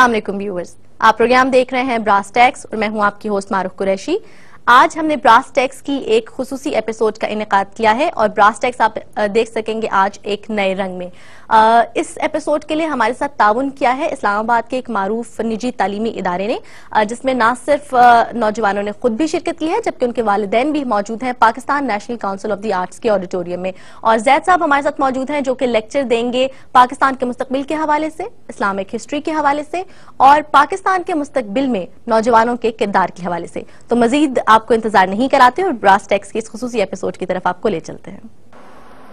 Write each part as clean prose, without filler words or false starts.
अस्सलाम वालेकुम व्यूअर्स, आप प्रोग्राम देख रहे हैं ब्रास टैक्स और मैं हूं आपकी होस्ट मारूफ कुरैशी। आज हमने ब्रास टैक्स की एक खुसूसी एपिसोड का इनेकाद किया है और ब्रास टैक्स आप देख सकेंगे आज एक नए रंग में। इस एपिसोड के लिए हमारे साथ ताउन किया है इस्लामाबाद के एक मारूफ निजी तालीमी इदारे ने, जिसमें ना सिर्फ नौजवानों ने खुद भी शिरकत की है जबकि उनके वालिदैन भी मौजूद हैं Pakistan national council of the arts के ऑडिटोरियम में। और जैद साहब हमारे साथ मौजूद हैं जो कि लेक्चर देंगे पाकिस्तान के मुस्तकबिल के हवाले से, इस्लामिक हिस्ट्री के हवाले से और पाकिस्तान के मुस्तकबिल में नौजवानों के किरदार के हवाले से। तो मजीद आपको इंतजार नहीं कराते और ब्रास टैक्स के इस खुसूसी एपिसोड की तरफ आपको ले चलते हैं।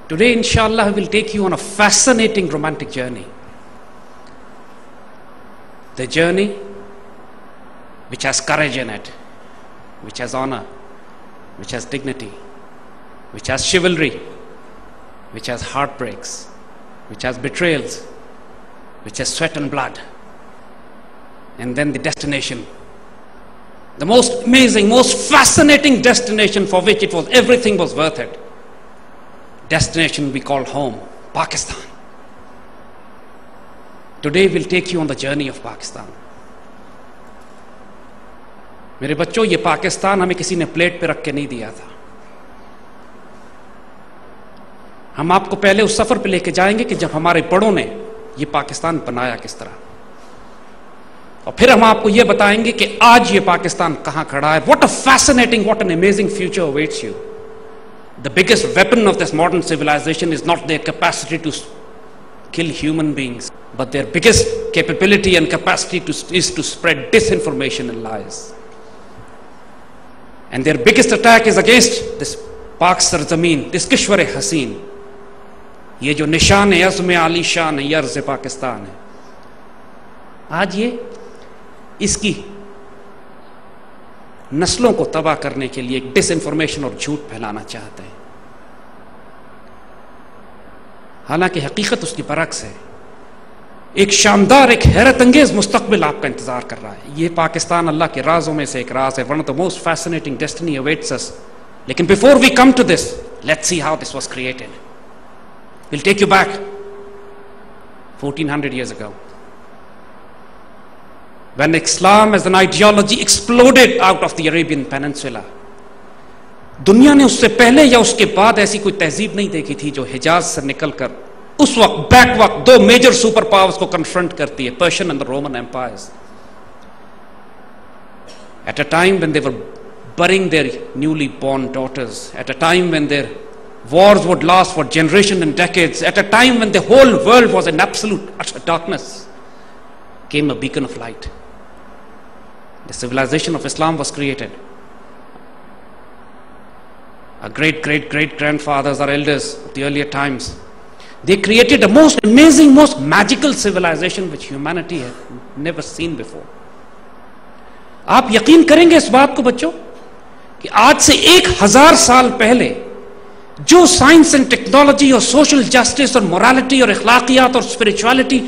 Today, inshallah, I will take you on a fascinating romantic journey. The journey which has courage in it, which has honor, which has dignity, which has chivalry, which has heartbreaks, which has betrayals, which has sweat and blood. And then the destination, the most amazing, most fascinating destination for which it was, everything was worth it. Destination we call home, Pakistan. Today we'll take you on the journey of Pakistan. मेरे बच्चों, ये पाकिस्तान हमें किसी ने plate पे रख के नहीं दिया था। हम आपको पहले उस सफर पे लेके जाएंगे कि जब हमारे बड़ों ने ये पाकिस्तान बनाया किस तरह, और फिर हम आपको ये बताएंगे कि आज ये पाकिस्तान कहां खड़ा है। What a fascinating, what an amazing future awaits you. The biggest weapon of this modern civilization is not their capacity to kill human beings, but their biggest capability and capacity is to spread disinformation and lies. And their biggest attack is against this Pak Sarzameen, this Kishwar Haseen. ये जो निशान है अज़्म आली शान है, अर्ज़ पाकिस्तान है, आज ये इसकी नस्लों को तबाह करने के लिए एक डिसइंफॉर्मेशन और झूठ फैलाना चाहते हैं। हालांकि हकीकत उसकी बरक्स है। एक शानदार, एक हैरत अंगेज मुस्तकबिल आपका इंतजार कर रहा है। ये पाकिस्तान अल्लाह के राजों में से एक राज है, one of the most fascinating destiny awaits us. लेकिन before we come to this, let's see how this was created. Will take you back 1400 years ago. When Islam as an ideology exploded out of the Arabian Peninsula, दुनिया ने उससे पहले या उसके बाद ऐसी कोई तहजीब नहीं देखी थी जो हिजाज से निकलकर उस वक्त बैक वक्त दो मेजर सुपर पावर्स को कन्फ्रंट करती है, Persian and the Roman empires. At a time when they were burying their newly born daughters, at a time when their wars would last for generations and decades, at a time when the whole world was in absolute utter darkness, came a beacon of light. The civilization of Islam was created. Our great grandfathers, our elders of the earlier times, they created a most amazing, most magical civilization which humanity had never seen before. आप यकीन करेंगे इस बात को बच्चों कि आज से 1000 साल पहले जो साइंस एंड टेक्नोलॉजी और सोशल जस्टिस और मोरालिटी और अखलाकियात और स्पिरिचुअलिटी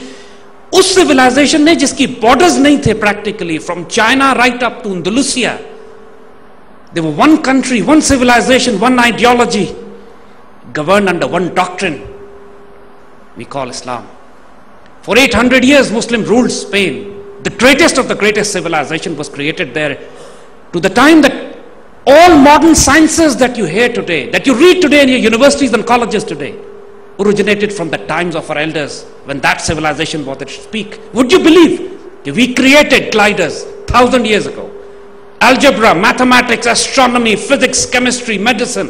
उस सिविलाइजेशन ने, जिसकी बॉर्डर्स नहीं थे practically, from China right up to Andalusia, they were one country, one civilization, one ideology, governed under one doctrine we call Islam. For 800 years Muslim ruled Spain. The greatest of the greatest civilization was created there, to the time that all modern sciences that you hear today, that you read today in your universities and colleges today, originated from the times of our elders when that civilization was at its peak. Would you believe that we created gliders 1000 years ago? Algebra, mathematics, astronomy, physics, chemistry, medicine,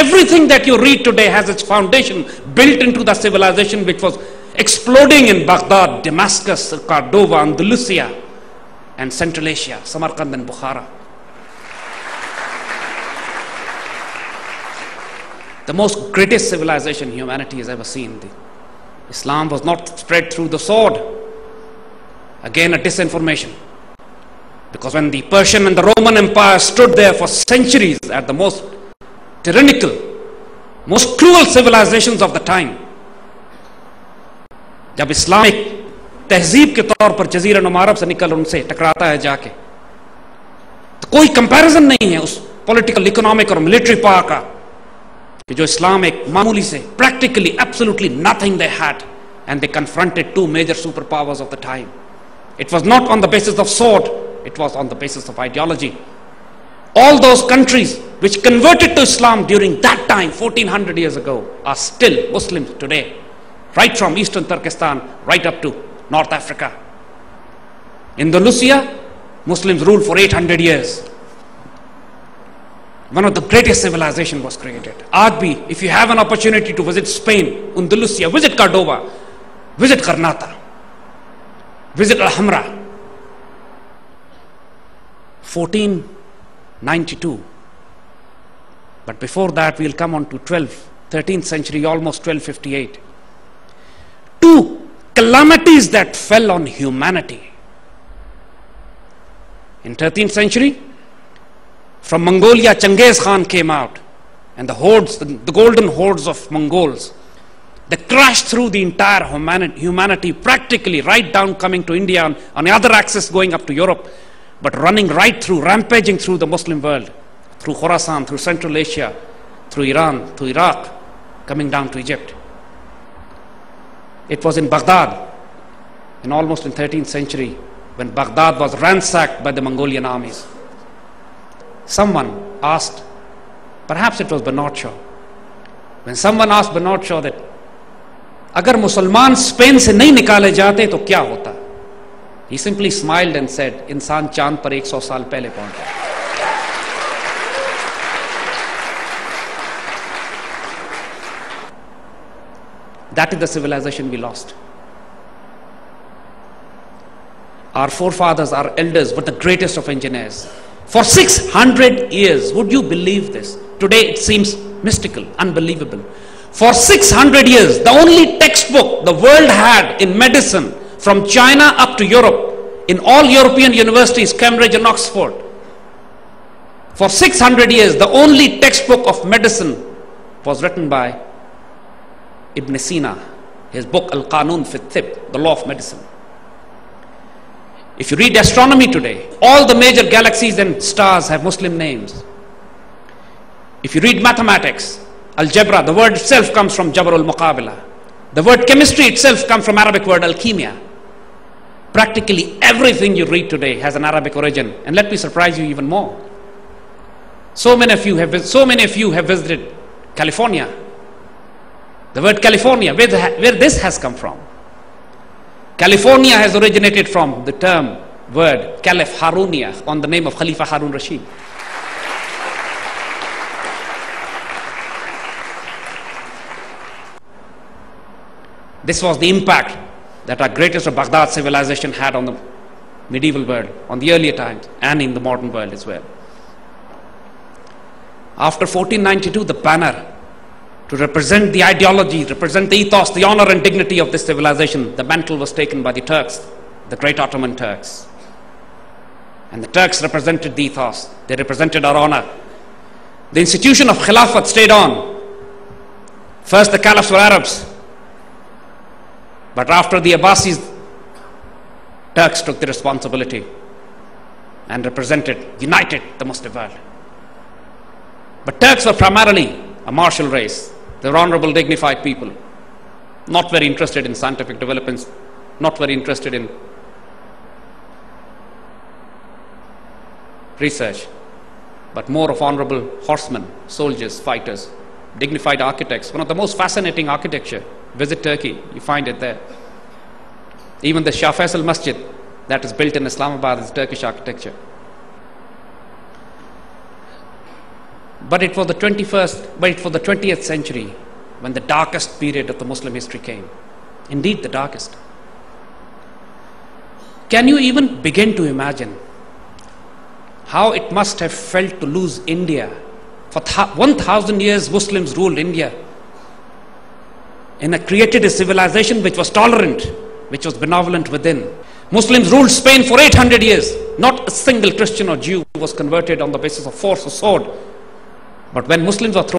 everything that you read today has its foundation built into the civilization which was exploding in Baghdad, Damascus, Cordova, Andalusia, and Central Asia, Samarkand and Bukhara. The most greatest civilization humanity has ever seen. Islam was not spread through the sword. Again, a disinformation. Because when the Persian and the Roman Empire stood there for centuries at the most tyrannical, most cruel civilizations of the time, जब इस्लाम एक तहजीब के तौर पर जजीरा नुमा अरब से निकल उनसे टकराता है जाके, तो कोई कंपैरिजन नहीं है उस पॉलिटिकल, इकोनॉमिक और मिलिट्री पावर का कि जो इस्लाम एक मामूली से, practically absolutely nothing they had, and they confronted two major superpowers of the time. It was not on the basis of sword, it was on the basis of ideology. All those countries which converted to Islam during that time, 1400 years ago, are still Muslims today. Right from eastern Turkestan, right up to North Africa. Andalusia, Muslims ruled for 800 years. One of the greatest civilizations was created. Aaj bhi, if you have an opportunity to visit Spain, Andalusia, visit Cordoba, visit Granada, visit Alhambra. 1492. But before that, we'll come on to 13th century, almost 1258. Two calamities that fell on humanity. In 13th century, from Mongolia, Genghis Khan came out, and the hordes, the golden hordes of Mongols, they crashed through the entire humanity, practically right down coming to India, on the other axis going up to Europe, but running right through, rampaging through the Muslim world, through Khorasan, through Central Asia, through Iran, through Iraq, coming down to Egypt. It was in Baghdad, and almost in 13th century, when Baghdad was ransacked by the Mongolian armies. Someone asked, perhaps it was Bernard Shaw, when someone asked Bernard Shaw that, अगर मुसलमान Spain से नहीं निकाले जाते तो क्या होता? He simply smiled and said, इंसान चांद पर 100 साल पहले पहुंचा. That is the civilization we lost. Our forefathers, our elders, were the greatest of engineers. For 600 years, would you believe this? Today it seems mystical, unbelievable. For 600 years, the only textbook the world had in medicine, from China up to Europe, in all European universities, Cambridge and Oxford, for 600 years, the only textbook of medicine was written by Ibn Sina, his book Al-Qanun fi Tib, the law of medicine. If you read astronomy today, all the major galaxies and stars have Muslim names. If you read mathematics, algebra, the word itself comes from Jabr al-Muqabila. The word chemistry itself comes from Arabic word alchemia. Practically everything you read today has an Arabic origin. And let me surprise you even more. So many of you have visited California. The word California, where this has come from. California has originated from the term, word, Caliph Harunia, on the name of Khalifa Harun Rashid. This was the impact that our greatest of Baghdad civilization had on the medieval world, on the earlier times, and in the modern world as well. After 1492, the banner to represent the ideology, represent the ethos, the honor and dignity of this civilization, the mantle was taken by the Turks, the great Ottoman Turks. And the Turks represented the ethos, they represented our honor. The institution of Khilafat stayed on. First the caliphs were Arabs, but after the Abbasis, Turks took the responsibility and represented, united the Muslim world. But Turks were primarily a martial race. They were honorable, dignified people, not very interested in scientific developments, not very interested in research, but more of honorable horsemen, soldiers, fighters, dignified architects. One of the most fascinating architecture. Visit Turkey, you find it there. Even the Shah Faisal Masjid that is built in Islamabad is Turkish architecture. But it was the 20th century when the darkest period of the Muslim history came. Indeed, the darkest. Can you even begin to imagine how it must have felt to lose India? For 1,000 years, Muslims ruled India and created a civilization which was tolerant, which was benevolent within. Muslims ruled Spain for 800 years. Not a single Christian or Jew was converted on the basis of force or sword. But when Muslims were thrown